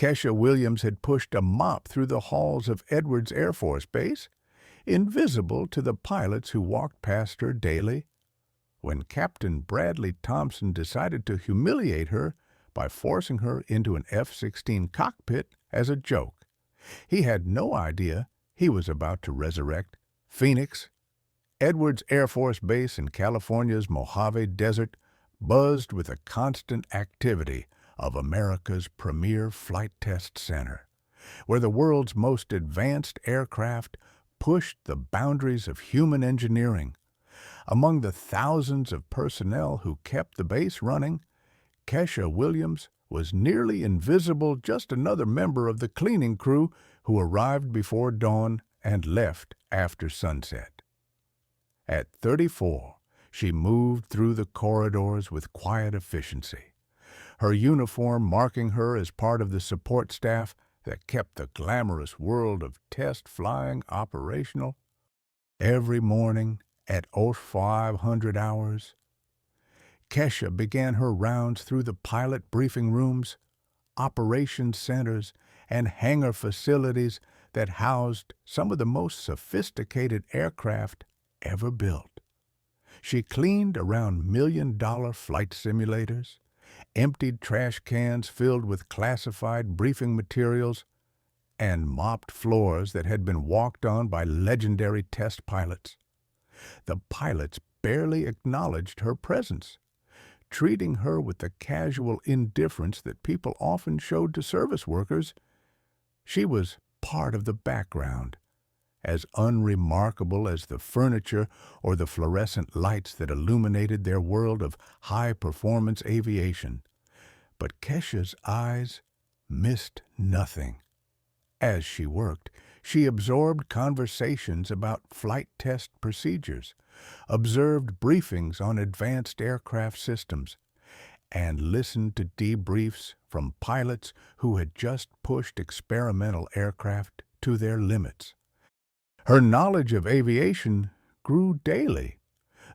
Kesha Williams had pushed a mop through the halls of Edwards Air Force Base, invisible to the pilots who walked past her daily. When Captain Bradley Thompson decided to humiliate her by forcing her into an F-16 cockpit as a joke, he had no idea he was about to resurrect Phoenix. Edwards Air Force Base in California's Mojave Desert buzzed with the constant activity of America's premier flight test center, where the world's most advanced aircraft pushed the boundaries of human engineering. Among the thousands of personnel who kept the base running, Kesha Williams was nearly invisible, just another member of the cleaning crew who arrived before dawn and left after sunset. At 34, she moved through the corridors with quiet efficiency, her uniform marking her as part of the support staff that kept the glamorous world of test flying operational. Every morning at 0500 hours, Kesha began her rounds through the pilot briefing rooms, operations centers, and hangar facilities that housed some of the most sophisticated aircraft ever built. She cleaned around million-dollar flight simulators, emptied trash cans filled with classified briefing materials, and mopped floors that had been walked on by legendary test pilots. The pilots barely acknowledged her presence, treating her with the casual indifference that people often showed to service workers. She was part of the background, as unremarkable as the furniture or the fluorescent lights that illuminated their world of high-performance aviation. But Kesha's eyes missed nothing. As she worked, she absorbed conversations about flight test procedures, observed briefings on advanced aircraft systems, and listened to debriefs from pilots who had just pushed experimental aircraft to their limits. Her knowledge of aviation grew daily,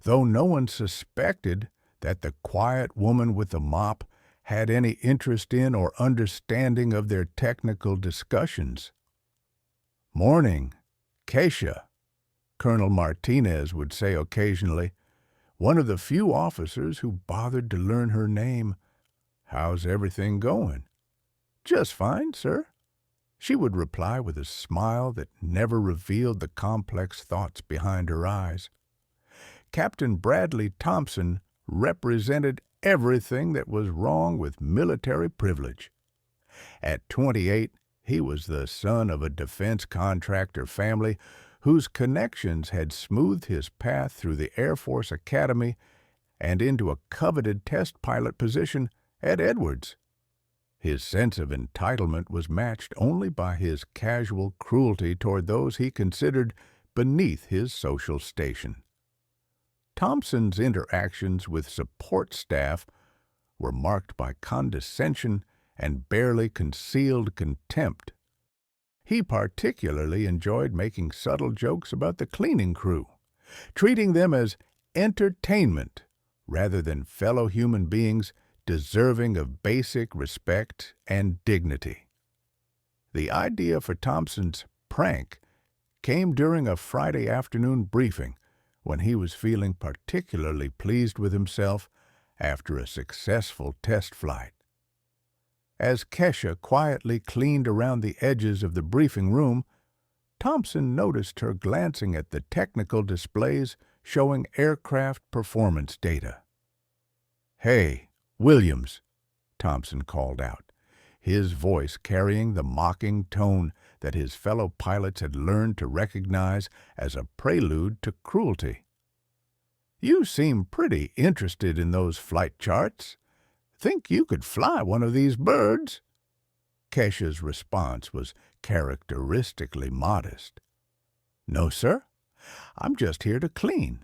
though no one suspected that the quiet woman with the mop had any interest in or understanding of their technical discussions. "Morning, Kesha," Colonel Martinez would say occasionally, one of the few officers who bothered to learn her name. "How's everything going?" "Just fine, sir," she would reply with a smile that never revealed the complex thoughts behind her eyes. Captain Bradley Thompson represented everything that was wrong with military privilege. At 28, he was the son of a defense contractor family whose connections had smoothed his path through the Air Force Academy and into a coveted test pilot position at Edwards. His sense of entitlement was matched only by his casual cruelty toward those he considered beneath his social station. Thompson's interactions with support staff were marked by condescension and barely concealed contempt. He particularly enjoyed making subtle jokes about the cleaning crew, treating them as entertainment rather than fellow human beings deserving of basic respect and dignity. The idea for Thompson's prank came during a Friday afternoon briefing when he was feeling particularly pleased with himself after a successful test flight. As Kesha quietly cleaned around the edges of the briefing room, Thompson noticed her glancing at the technical displays showing aircraft performance data. "Hey, Williams," Thompson called out, his voice carrying the mocking tone that his fellow pilots had learned to recognize as a prelude to cruelty. "You seem pretty interested in those flight charts. Think you could fly one of these birds?" Kesha's response was characteristically modest. "No, sir. I'm just here to clean."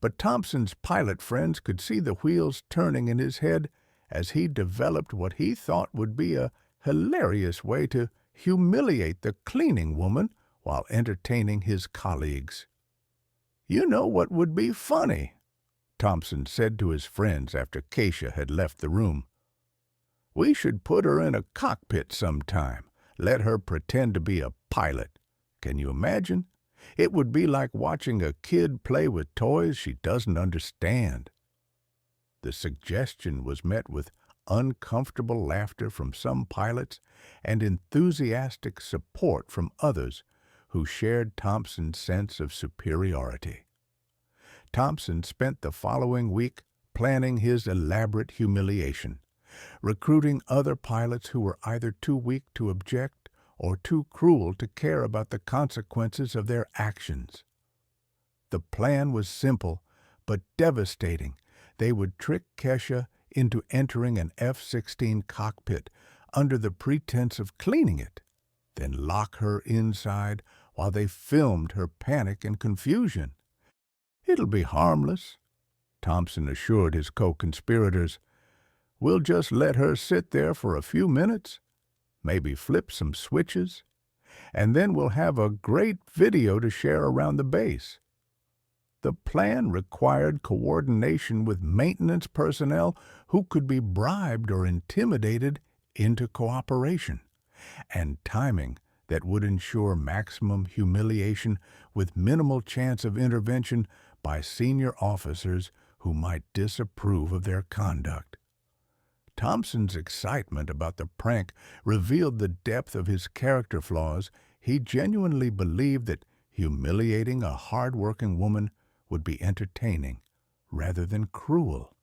But Thompson's pilot friends could see the wheels turning in his head as he developed what he thought would be a hilarious way to humiliate the cleaning woman while entertaining his colleagues. "You know what would be funny?" Thompson said to his friends after Kesha had left the room. We should put her in a cockpit sometime. Let her pretend to be a pilot. Can you imagine? It would be like watching a kid play with toys she doesn't understand. The suggestion was met with uncomfortable laughter from some pilots and enthusiastic support from others who shared Thompson's sense of superiority. Thompson spent the following week planning his elaborate humiliation, recruiting other pilots who were either too weak to object or too cruel to care about the consequences of their actions. The plan was simple but devastating. They would trick Kesha into entering an F-16 cockpit under the pretense of cleaning it, then lock her inside while they filmed her panic and confusion. "It'll be harmless," Thompson assured his co-conspirators. "We'll just let her sit there for a few minutes, maybe flip some switches, and then we'll have a great video to share around the base." The plan required coordination with maintenance personnel who could be bribed or intimidated into cooperation, and timing that would ensure maximum humiliation with minimal chance of intervention by senior officers who might disapprove of their conduct. Thompson's excitement about the prank revealed the depth of his character flaws. He genuinely believed that humiliating a hard-working woman would be entertaining rather than cruel,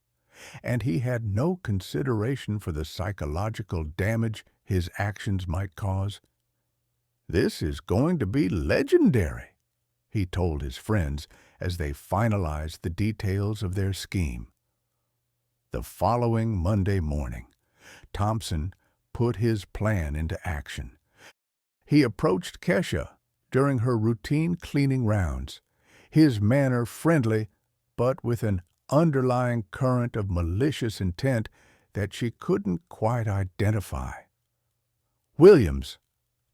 and he had no consideration for the psychological damage his actions might cause. "This is going to be legendary," he told his friends as they finalized the details of their scheme. The following Monday morning, Thompson put his plan into action. He approached Kesha during her routine cleaning rounds, his manner friendly but with an underlying current of malicious intent that she couldn't quite identify. "Williams,"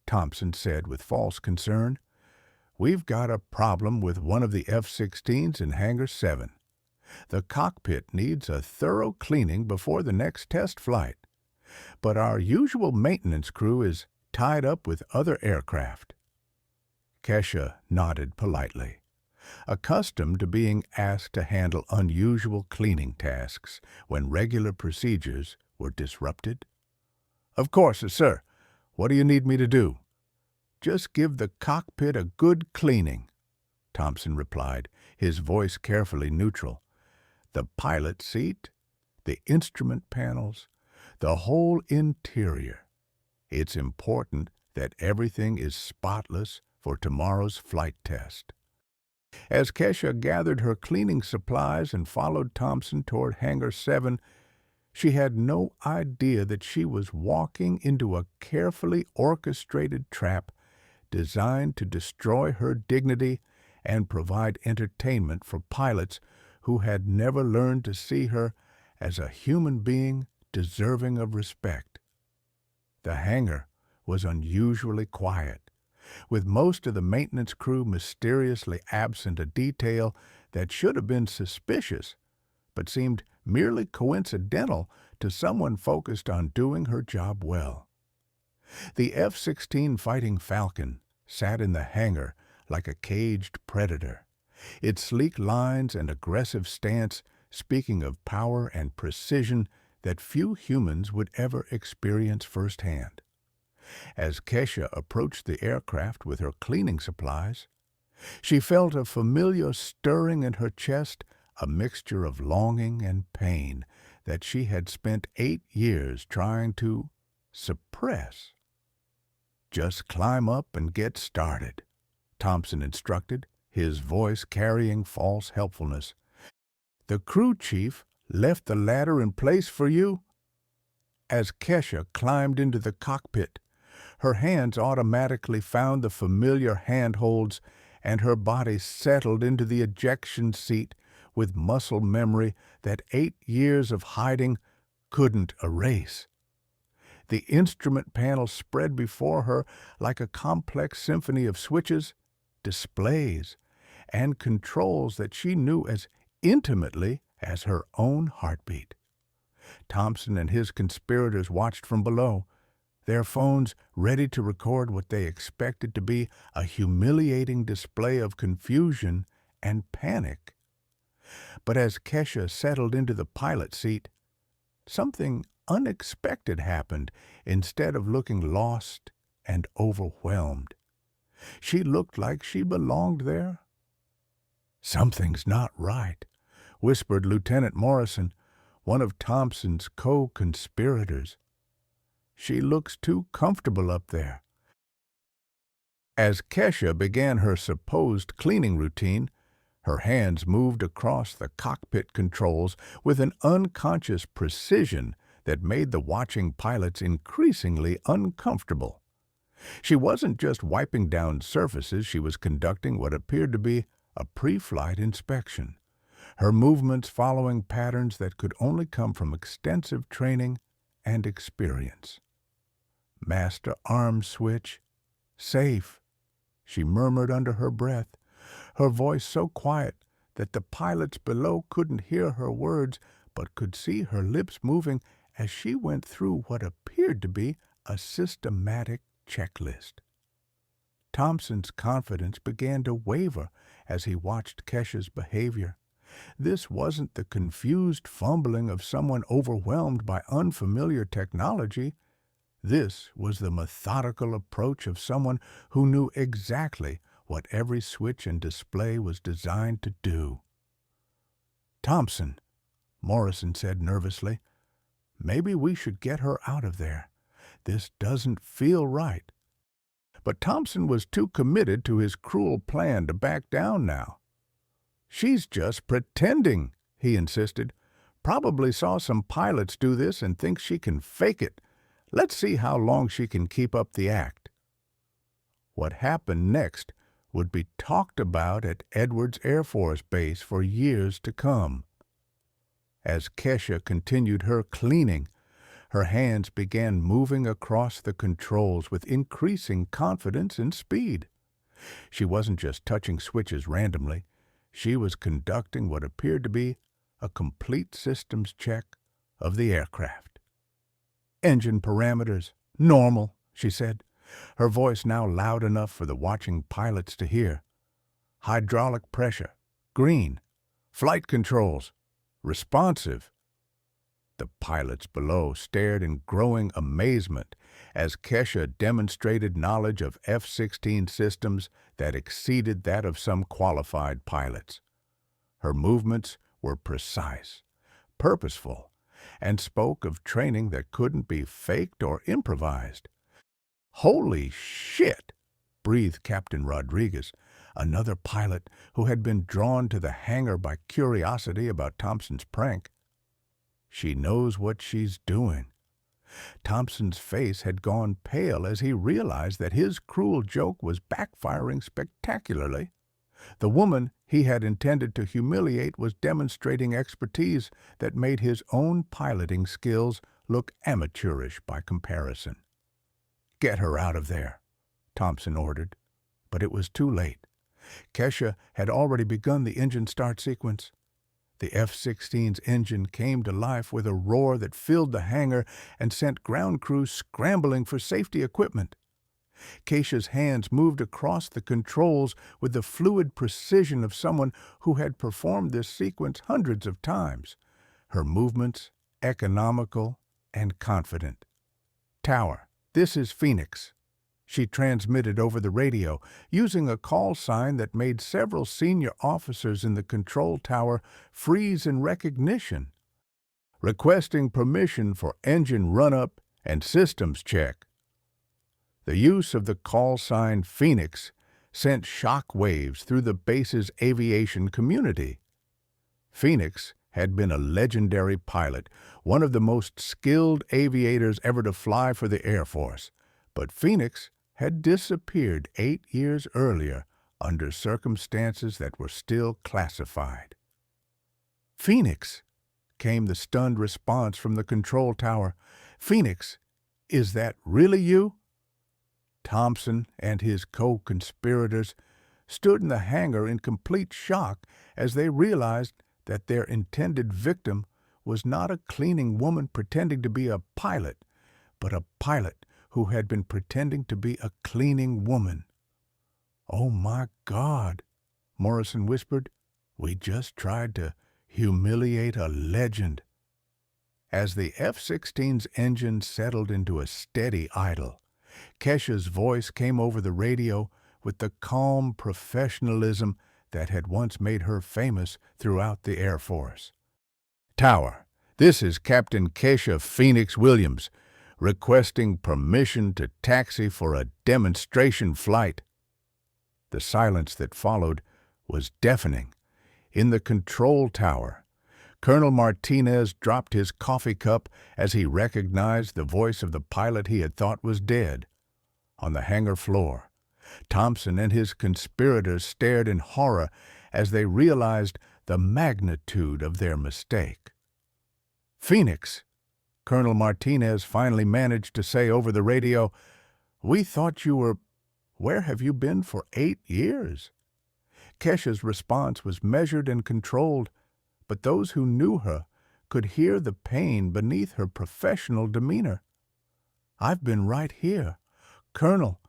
Thompson said with false concern, "we've got a problem with one of the F-16s in Hangar 7. The cockpit needs a thorough cleaning before the next test flight, but our usual maintenance crew is tied up with other aircraft." Kesha nodded politely, accustomed to being asked to handle unusual cleaning tasks when regular procedures were disrupted. "Of course, sir. What do you need me to do?" "Just give the cockpit a good cleaning," Thompson replied, his voice carefully neutral. "The pilot seat, the instrument panels, the whole interior. It's important that everything is spotless for tomorrow's flight test." As Kesha gathered her cleaning supplies and followed Thompson toward Hangar 7, she had no idea that she was walking into a carefully orchestrated trap designed to destroy her dignity and provide entertainment for pilots who had never learned to see her as a human being deserving of respect. The hangar was unusually quiet, with most of the maintenance crew mysteriously absent, a detail that should have been suspicious, but seemed merely coincidental to someone focused on doing her job well. The F-16 Fighting Falcon sat in the hangar like a caged predator, its sleek lines and aggressive stance speaking of power and precision that few humans would ever experience firsthand. As Kesha approached the aircraft with her cleaning supplies, she felt a familiar stirring in her chest, a mixture of longing and pain that she had spent 8 years trying to suppress. "Just climb up and get started," Thompson instructed, his voice carrying false helpfulness. "The crew chief left the ladder in place for you." As Kesha climbed into the cockpit, her hands automatically found the familiar handholds and her body settled into the ejection seat with muscle memory that 8 years of hiding couldn't erase. The instrument panel spread before her like a complex symphony of switches, displays, and controls that she knew as intimately as her own heartbeat. Thompson and his conspirators watched from below, their phones ready to record what they expected to be a humiliating display of confusion and panic. But as Kesha settled into the pilot seat, something unexpected happened. Instead of looking lost and overwhelmed, she looked like she belonged there. "Something's not right," whispered Lieutenant Morrison, one of Thompson's co-conspirators. "She looks too comfortable up there." As Kesha began her supposed cleaning routine, her hands moved across the cockpit controls with an unconscious precision that made the watching pilots increasingly uncomfortable. She wasn't just wiping down surfaces, she was conducting what appeared to be a pre-flight inspection, her movements following patterns that could only come from extensive training and experience. "Master arm switch. Safe," she murmured under her breath, her voice so quiet that the pilots below couldn't hear her words but could see her lips moving as she went through what appeared to be a systematic checklist. Thompson's confidence began to waver as he watched Kesha's behavior. This wasn't the confused fumbling of someone overwhelmed by unfamiliar technology. This was the methodical approach of someone who knew exactly what every switch and display was designed to do. "Thompson," Morrison said nervously, "maybe we should get her out of there. This doesn't feel right." But Thompson was too committed to his cruel plan to back down now. "She's just pretending," he insisted. "Probably saw some pilots do this and thinks she can fake it. Let's see how long she can keep up the act." What happened next would be talked about at Edwards Air Force Base for years to come. As Kesha continued her cleaning, her hands began moving across the controls with increasing confidence and speed. She wasn't just touching switches randomly. She was conducting what appeared to be a complete systems check of the aircraft. "Engine parameters, normal," she said, her voice now loud enough for the watching pilots to hear. "Hydraulic pressure, green. Flight controls, responsive." The pilots below stared in growing amazement as Kesha demonstrated knowledge of F-16 systems that exceeded that of some qualified pilots. Her movements were precise, purposeful, and spoke of training that couldn't be faked or improvised. "Holy shit!" breathed Captain Rodriguez, another pilot who had been drawn to the hangar by curiosity about Thompson's prank. "She knows what she's doing." Thompson's face had gone pale as he realized that his cruel joke was backfiring spectacularly. The woman he had intended to humiliate was demonstrating expertise that made his own piloting skills look amateurish by comparison. "Get her out of there," Thompson ordered, but it was too late. Kesha had already begun the engine start sequence. The F-16's engine came to life with a roar that filled the hangar and sent ground crews scrambling for safety equipment. Kesha's hands moved across the controls with the fluid precision of someone who had performed this sequence hundreds of times, her movements economical and confident. "Tower, this is Phoenix," she transmitted over the radio, using a call sign that made several senior officers in the control tower freeze in recognition. "Requesting permission for engine run-up and systems check." The use of the call sign Phoenix sent shock waves through the base's aviation community. Phoenix had been a legendary pilot, one of the most skilled aviators ever to fly for the Air Force. But Phoenix had disappeared 8 years earlier under circumstances that were still classified. "Phoenix," came the stunned response from the control tower. "Phoenix, is that really you?" Thompson and his co-conspirators stood in the hangar in complete shock as they realized that their intended victim was not a cleaning woman pretending to be a pilot, but a pilot who had been pretending to be a cleaning woman. "Oh, my God," Morrison whispered. "We just tried to humiliate a legend." As the F-16's engine settled into a steady idle, Kesha's voice came over the radio with the calm professionalism that had once made her famous throughout the Air Force. "Tower, this is Captain Kesha Phoenix Williams, requesting permission to taxi for a demonstration flight." The silence that followed was deafening. In the control tower, Colonel Martinez dropped his coffee cup as he recognized the voice of the pilot he had thought was dead. On the hangar floor, Thompson and his conspirators stared in horror as they realized the magnitude of their mistake. "Phoenix," Colonel Martinez finally managed to say over the radio, "we thought you were... Where have you been for 8 years?" Kesha's response was measured and controlled, but those who knew her could hear the pain beneath her professional demeanor. "I've been right here, Colonel,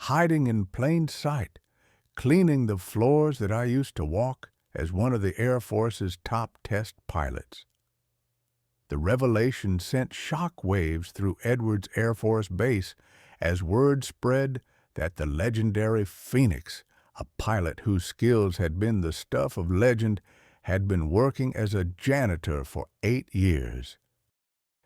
hiding in plain sight, cleaning the floors that I used to walk as one of the Air Force's top test pilots." The revelation sent shock waves through Edwards Air Force Base as word spread that the legendary Phoenix, a pilot whose skills had been the stuff of legend, had been working as a janitor for 8 years.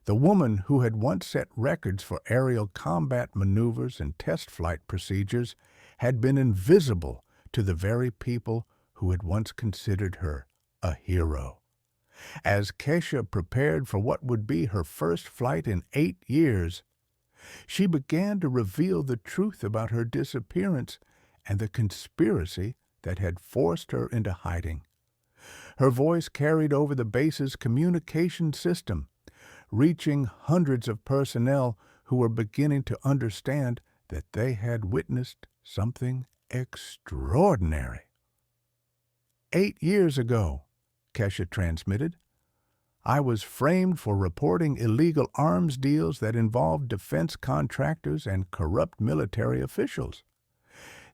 The woman who had once set records for aerial combat maneuvers and test flight procedures had been invisible to the very people who had once considered her a hero. As Kesha prepared for what would be her first flight in 8 years, she began to reveal the truth about her disappearance and the conspiracy that had forced her into hiding. Her voice carried over the base's communication system, reaching hundreds of personnel who were beginning to understand that they had witnessed something extraordinary. 8 years ago, Kesha transmitted, I was framed for reporting illegal arms deals that involved defense contractors and corrupt military officials.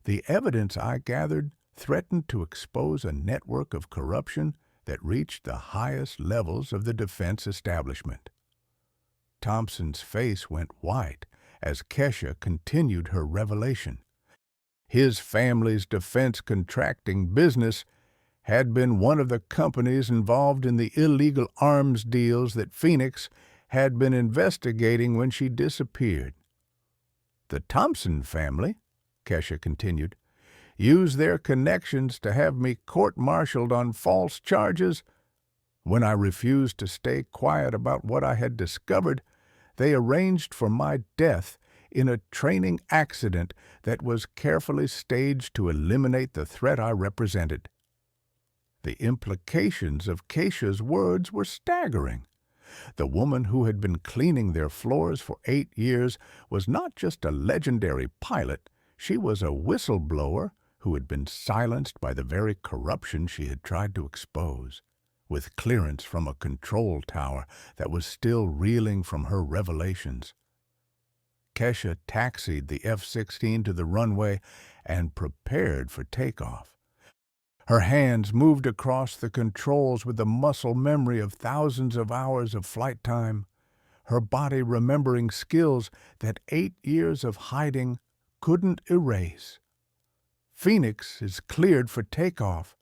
The evidence I gathered threatened to expose a network of corruption that reached the highest levels of the defense establishment. Thompson's face went white as Kesha continued her revelation. His family's defense contracting business had been one of the companies involved in the illegal arms deals that Phoenix had been investigating when she disappeared. The Thompson family, Kesha continued, used their connections to have me court-martialed on false charges. When I refused to stay quiet about what I had discovered, they arranged for my death in a training accident that was carefully staged to eliminate the threat I represented. The implications of Kesha's words were staggering. The woman who had been cleaning their floors for 8 years was not just a legendary pilot, she was a whistleblower who had been silenced by the very corruption she had tried to expose, with clearance from a control tower that was still reeling from her revelations. Kesha taxied the F-16 to the runway and prepared for takeoff. Her hands moved across the controls with the muscle memory of thousands of hours of flight time, her body remembering skills that 8 years of hiding couldn't erase. "Phoenix is cleared for takeoff,"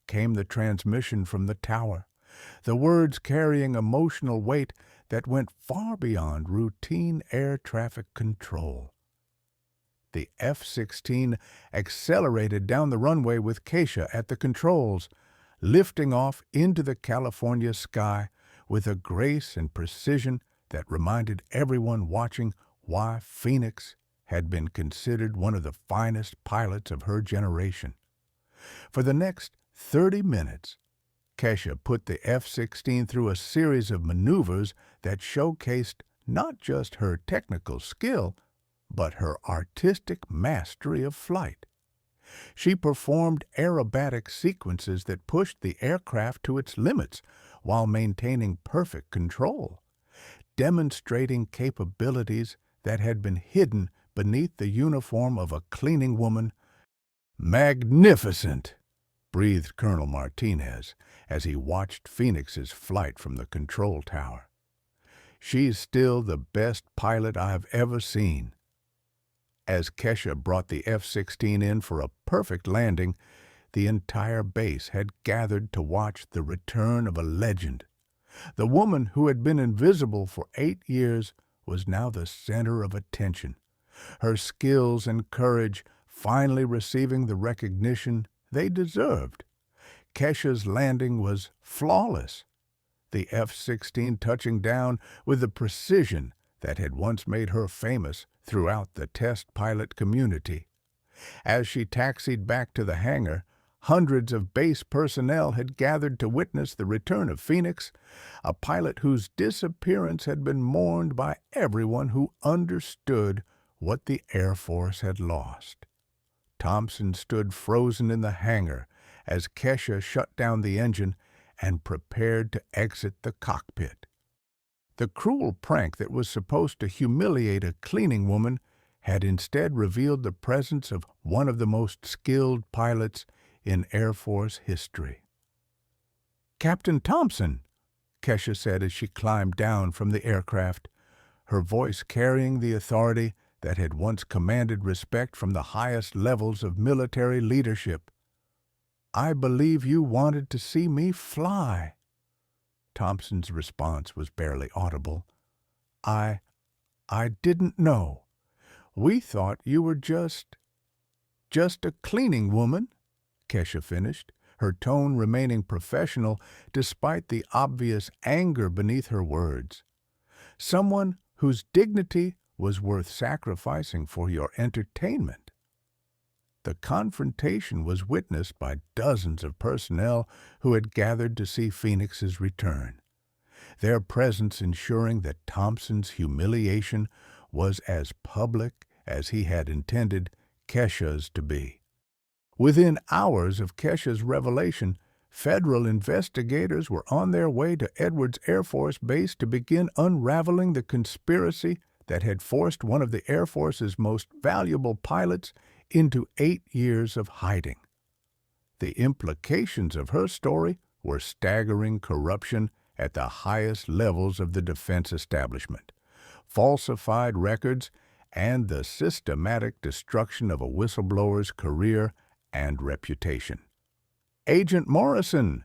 came the transmission from the tower, the words carrying emotional weight that went far beyond routine air traffic control. The F-16 accelerated down the runway with Kesha at the controls, lifting off into the California sky with a grace and precision that reminded everyone watching why Phoenix had been considered one of the finest pilots of her generation. For the next 30 minutes, Kesha put the F-16 through a series of maneuvers that showcased not just her technical skill, but her artistic mastery of flight. She performed aerobatic sequences that pushed the aircraft to its limits, while maintaining perfect control, demonstrating capabilities that had been hidden beneath the uniform of a cleaning woman. "Magnificent!" breathed Colonel Martinez as he watched Phoenix's flight from the control tower. "She's still the best pilot I've ever seen." As Kesha brought the F-16 in for a perfect landing, the entire base had gathered to watch the return of a legend. The woman who had been invisible for 8 years was now the center of attention, her skills and courage finally receiving the recognition they deserved. Kesha's landing was flawless, the F-16 touching down with the precision that had once made her famous throughout the test pilot community. As she taxied back to the hangar, hundreds of base personnel had gathered to witness the return of Phoenix, a pilot whose disappearance had been mourned by everyone who understood what the Air Force had lost. Thompson stood frozen in the hangar as Kesha shut down the engine and prepared to exit the cockpit. The cruel prank that was supposed to humiliate a cleaning woman had instead revealed the presence of one of the most skilled pilots in Air Force history. "Captain Thompson," Kesha said as she climbed down from the aircraft, her voice carrying the authority that had once commanded respect from the highest levels of military leadership. "I believe you wanted to see me fly." Thompson's response was barely audible. I didn't know. We thought you were just a cleaning woman," Kesha finished, her tone remaining professional despite the obvious anger beneath her words. "Someone whose dignity was worth sacrificing for your entertainment." The confrontation was witnessed by dozens of personnel who had gathered to see Phoenix's return, their presence ensuring that Thompson's humiliation was as public as he had intended Kesha's to be. Within hours of Kesha's revelation, federal investigators were on their way to Edwards Air Force Base to begin unraveling the conspiracy that had forced one of the Air Force's most valuable pilots into 8 years of hiding. The implications of her story were staggering corruption at the highest levels of the defense establishment, falsified records, and the systematic destruction of a whistleblower's career and reputation. "Agent Morrison,"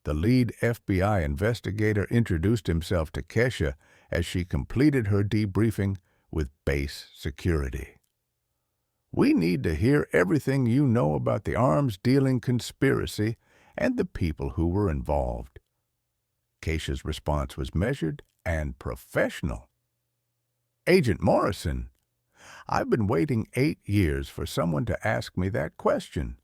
the lead FBI investigator introduced himself to Kesha as she completed her debriefing with base security. "We need to hear everything you know about the arms-dealing conspiracy and the people who were involved." Kesha's response was measured and professional. "Agent Morrison, I've been waiting 8 years for someone to ask me that question.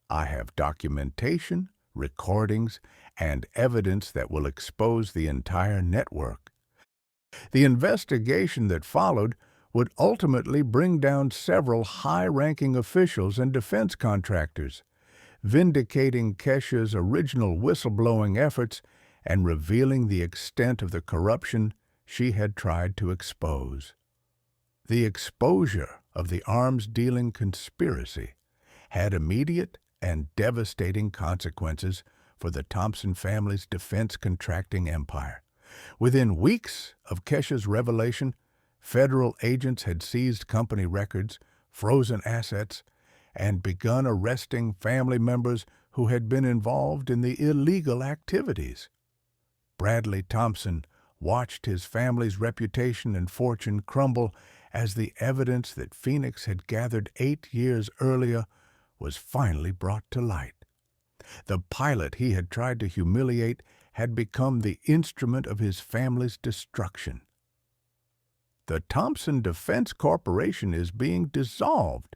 I have documentation, recordings, and evidence that will expose the entire network. The investigation that followed would ultimately bring down several high-ranking officials and defense contractors, vindicating Kesha's original whistleblowing efforts and revealing the extent of the corruption she had tried to expose. The exposure of the arms-dealing conspiracy had immediate and devastating consequences for the Thompson family's defense contracting empire. Within weeks of Kesha's revelation, federal agents had seized company records, frozen assets, and begun arresting family members who had been involved in the illegal activities. Bradley Thompson watched his family's reputation and fortune crumble as the evidence that Phoenix had gathered 8 years earlier was finally brought to light. The pilot he had tried to humiliate had become the instrument of his family's destruction. "The Thompson Defense Corporation is being dissolved,"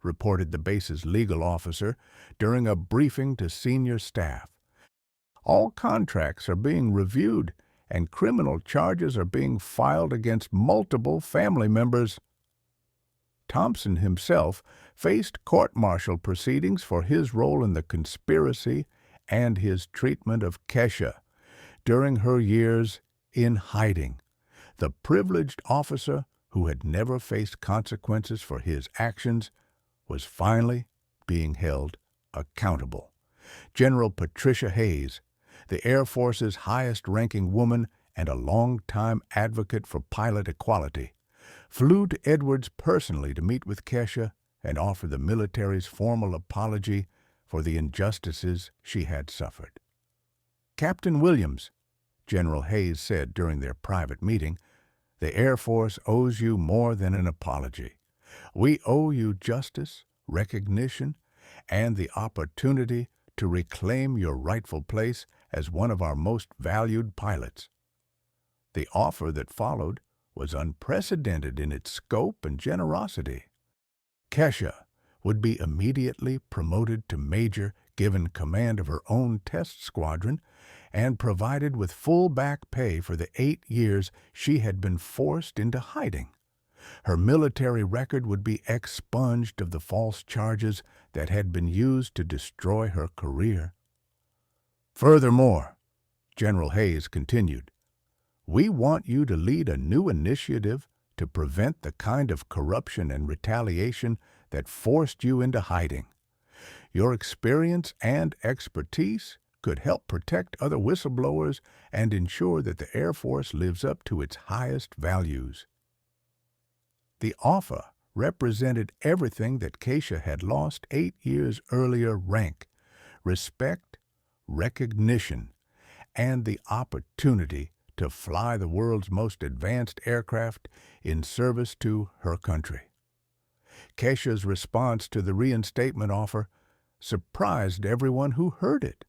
reported the base's legal officer during a briefing to senior staff. "All contracts are being reviewed, and criminal charges are being filed against multiple family members." Thompson himself faced court-martial proceedings for his role in the conspiracy and his treatment of Kesha, during her years in hiding. The privileged officer who had never faced consequences for his actions was finally being held accountable. General Patricia Hayes, the Air Force's highest-ranking woman and a long-time advocate for pilot equality, flew to Edwards personally to meet with Kesha and offer the military's formal apology for the injustices she had suffered. "Captain Williams," General Hayes said during their private meeting, "the Air Force owes you more than an apology. We owe you justice, recognition, and the opportunity to reclaim your rightful place as one of our most valued pilots." The offer that followed was unprecedented in its scope and generosity. Kesha would be immediately promoted to major, given command of her own test squadron, and provided with full back pay for the 8 years she had been forced into hiding. Her military record would be expunged of the false charges that had been used to destroy her career. "Furthermore," General Hayes continued, "we want you to lead a new initiative to prevent the kind of corruption and retaliation that forced you into hiding. Your experience and expertise could help protect other whistleblowers and ensure that the Air Force lives up to its highest values." The offer represented everything that Kesha had lost 8 years earlier: rank, respect, recognition, and the opportunity to fly the world's most advanced aircraft in service to her country. Kesha's response to the reinstatement offer surprised everyone who heard it.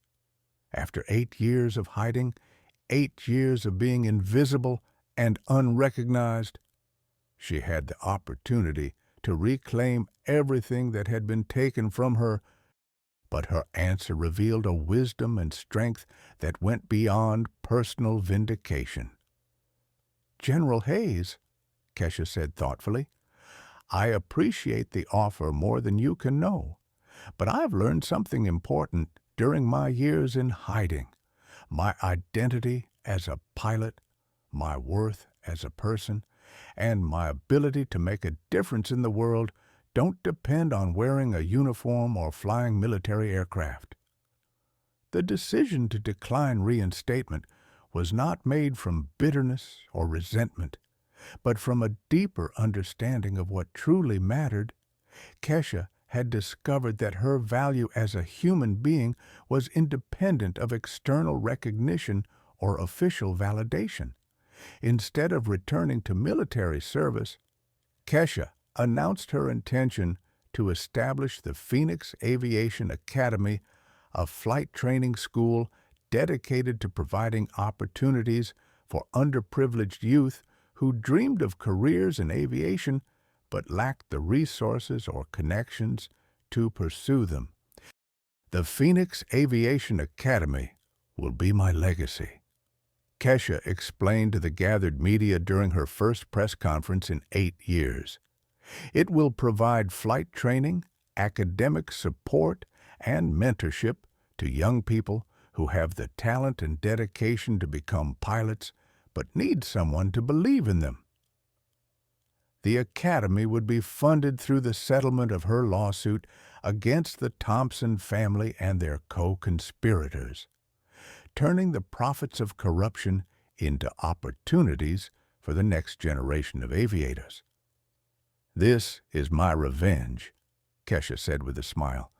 After 8 years of hiding, 8 years of being invisible and unrecognized, she had the opportunity to reclaim everything that had been taken from her, but her answer revealed a wisdom and strength that went beyond personal vindication. "General Hayes," Kesha said thoughtfully, "I appreciate the offer more than you can know, but I've learned something important during my years in hiding. My identity as a pilot, my worth as a person, and my ability to make a difference in the world don't depend on wearing a uniform or flying military aircraft." The decision to decline reinstatement was not made from bitterness or resentment, but from a deeper understanding of what truly mattered. Kesha had discovered that her value as a human being was independent of external recognition or official validation. Instead of returning to military service, Kesha announced her intention to establish the Phoenix Aviation Academy, a flight training school dedicated to providing opportunities for underprivileged youth who dreamed of careers in aviation but lacked the resources or connections to pursue them. "The Phoenix Aviation Academy will be my legacy," Kesha explained to the gathered media during her first press conference in 8 years. "It will provide flight training, academic support, and mentorship to young people who have the talent and dedication to become pilots but need someone to believe in them." The academy would be funded through the settlement of her lawsuit against the Thompson family and their co-conspirators, turning the profits of corruption into opportunities for the next generation of aviators. "This is my revenge," Kesha said with a smile.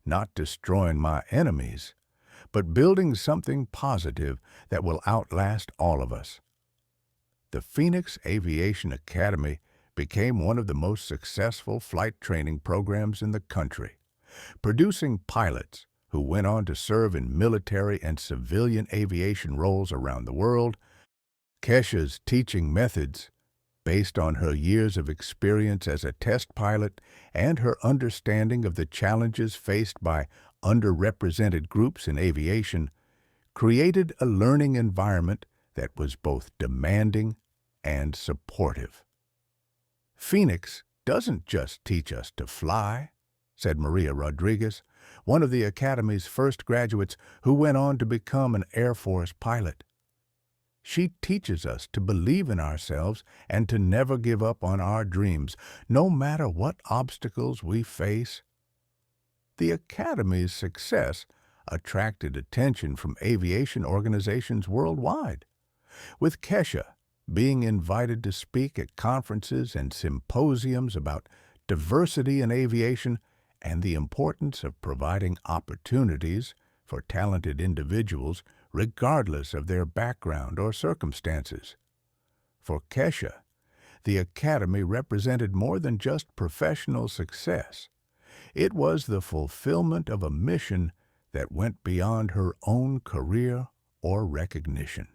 "Not destroying my enemies, but building something positive that will outlast all of us." The Phoenix Aviation Academy became one of the most successful flight training programs in the country, producing pilots who went on to serve in military and civilian aviation roles around the world. Kesha's teaching methods, based on her years of experience as a test pilot and her understanding of the challenges faced by underrepresented groups in aviation, created a learning environment that was both demanding and supportive. "Phoenix doesn't just teach us to fly," said Maria Rodriguez, one of the Academy's first graduates who went on to become an Air Force pilot. She teaches us to believe in ourselves and to never give up on our dreams, no matter what obstacles we face. The Academy's success attracted attention from aviation organizations worldwide, with Kesha being invited to speak at conferences and symposiums about diversity in aviation and the importance of providing opportunities for talented individuals regardless of their background or circumstances. For Kesha, the Academy represented more than just professional success. It was the fulfillment of a mission that went beyond her own career or recognition.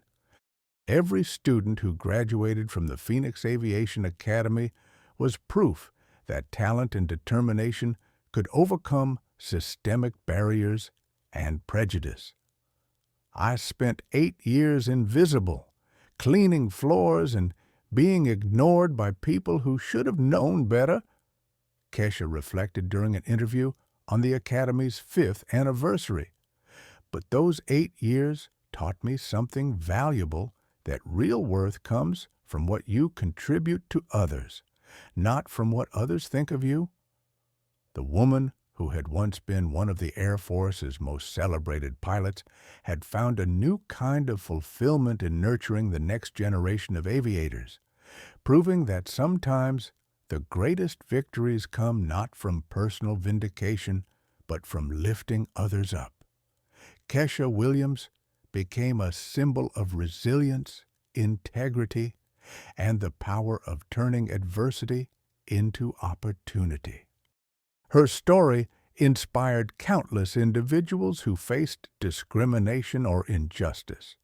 Every student who graduated from the Phoenix Aviation Academy was proof that talent and determination could overcome systemic barriers and prejudice. I spent 8 years invisible, cleaning floors and being ignored by people who should have known better, Kesha reflected during an interview on the Academy's 5th anniversary. But those 8 years taught me something valuable, that real worth comes from what you contribute to others, not from what others think of you. The woman, who had once been one of the Air Force's most celebrated pilots, had found a new kind of fulfillment in nurturing the next generation of aviators, proving that sometimes the greatest victories come not from personal vindication, but from lifting others up. Kesha Williams became a symbol of resilience, integrity, and the power of turning adversity into opportunity. Her story inspired countless individuals who faced discrimination or injustice,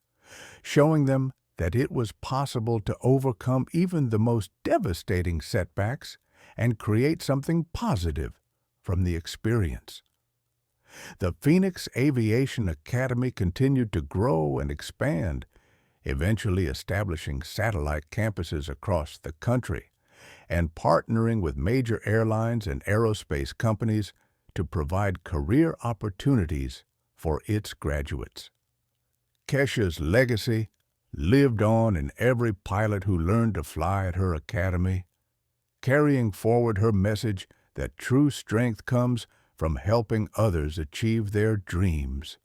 showing them that it was possible to overcome even the most devastating setbacks and create something positive from the experience. The Phoenix Aviation Academy continued to grow and expand, eventually establishing satellite campuses across the country and partnering with major airlines and aerospace companies to provide career opportunities for its graduates. Kesha's legacy lived on in every pilot who learned to fly at her academy, carrying forward her message that true strength comes from helping others achieve their dreams.